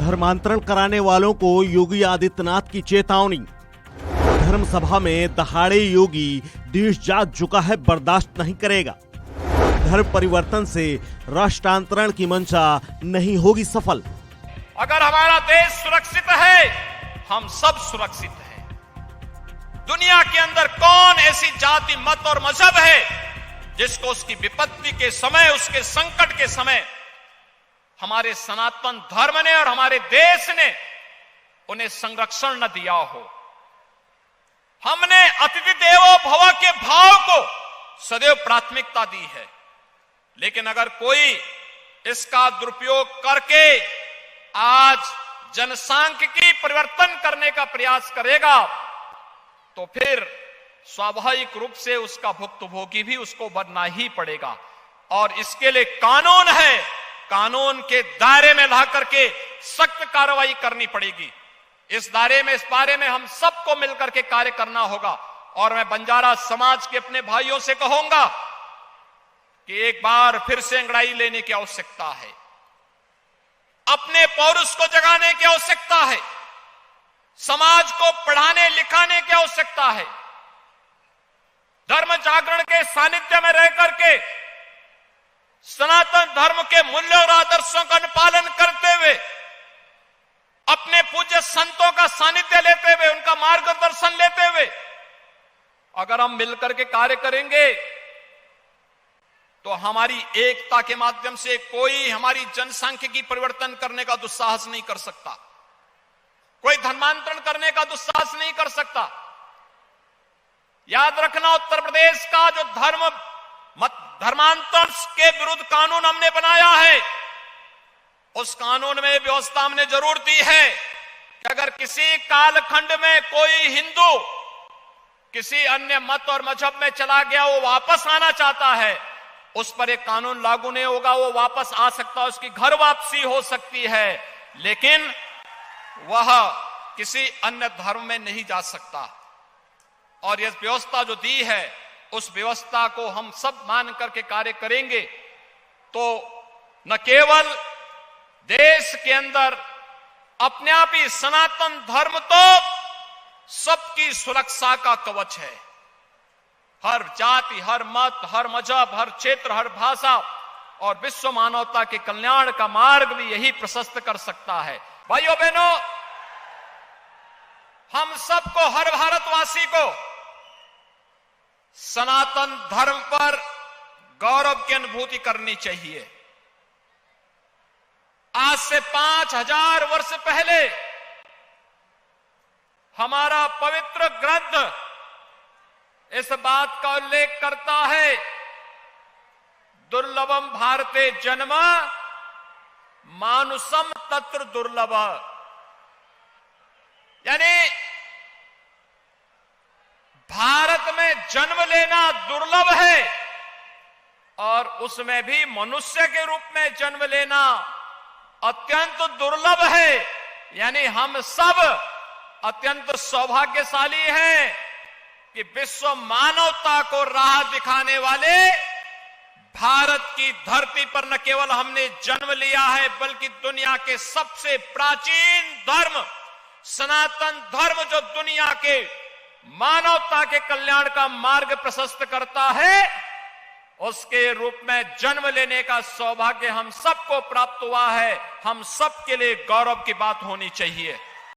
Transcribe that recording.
धर्मांतरण कराने वालों को योगी आदित्यनाथ की चेतावनी। धर्म सभा में दहाड़े योगी देश जाग चुका है, बर्दाश्त नहीं करेगा। धर्म परिवर्तन से राष्ट्रांतरण की मंशा नहीं होगी सफल। अगर हमारा देश सुरक्षित है, हम सब सुरक्षित हैं। दुनिया के अंदर कौन ऐसी जाति, मत और मजहब है जिसको उसकी विपत्ति के समय, उसके संकट के समय हमारे सनातन धर्म ने और हमारे देश ने उन्हें संरक्षण न दिया हो। हमने अतिथि देवो भव के भाव को सदैव प्राथमिकता दी है, लेकिन अगर कोई इसका दुरुपयोग करके आज जनसांख्यिकी परिवर्तन करने का प्रयास करेगा तो फिर स्वाभाविक रूप से उसका भुक्तभोगी भी उसको बनना ही पड़ेगा। और इसके लिए कानून है, कानून के दायरे में ला करके सख्त कार्रवाई करनी पड़ेगी। इस बारे में हम सबको मिलकर के कार्य करना होगा। और मैं बंजारा समाज के अपने भाइयों से कहूंगा कि एक बार फिर से अंगड़ाई लेने की आवश्यकता है, अपने पौरुष को जगाने की आवश्यकता है, समाज को पढ़ाने लिखाने की आवश्यकता है। धर्म जागरण के सानिध्य में रह करके सनातन धर्म के मूल्यों और आदर्शों का अनुपालन करते हुए, अपने पूज्य संतों का सानिध्य लेते हुए, उनका मार्गदर्शन लेते हुए अगर हम मिलकर के कार्य करेंगे तो हमारी एकता के माध्यम से कोई हमारी जनसांख्यिकी परिवर्तन करने का दुस्साहस नहीं कर सकता, कोई धर्मांतरण करने का दुस्साहस नहीं कर सकता। याद रखना, उत्तर प्रदेश का जो धर्मांतरण के विरुद्ध कानून हमने बनाया है, उस कानून में व्यवस्था हमने जरूर दी है कि अगर किसी कालखंड में कोई हिंदू किसी अन्य मत और मजहब में चला गया, वो वापस आना चाहता है, उस पर एक कानून लागू नहीं होगा। वो वापस आ सकता है, उसकी घर वापसी हो सकती है, लेकिन वह किसी अन्य धर्म में नहीं जा सकता। और यह व्यवस्था जो दी है, उस व्यवस्था को हम सब मान करके कार्य करेंगे तो न केवल देश के अंदर अपने आप ही सनातन धर्म तो सबकी सुरक्षा का कवच है। हर जाति, हर मत, हर मजहब, हर क्षेत्र, हर भाषा और विश्व मानवता के कल्याण का मार्ग भी यही प्रशस्त कर सकता है। भाइयों बहनों, हम सबको, हर भारतवासी को सनातन धर्म पर गौरव की अनुभूति करनी चाहिए। आज से 5000 वर्ष पहले हमारा पवित्र ग्रंथ इस बात का उल्लेख करता है, दुर्लभम भारते जन्म मानुषम तत्र दुर्लभ, यानी भारत में जन्म लेना दुर्लभ है और उसमें भी मनुष्य के रूप में जन्म लेना अत्यंत दुर्लभ है। यानी हम सब अत्यंत सौभाग्यशाली हैं कि विश्व मानवता को राह दिखाने वाले भारत की धरती पर न केवल हमने जन्म लिया है, बल्कि दुनिया के सबसे प्राचीन धर्म सनातन धर्म, जो दुनिया के मानवता के कल्याण का मार्ग प्रशस्त करता है, उसके रूप में जन्म लेने का सौभाग्य हम सबको प्राप्त हुआ है। हम सबके लिए गौरव की बात होनी चाहिए।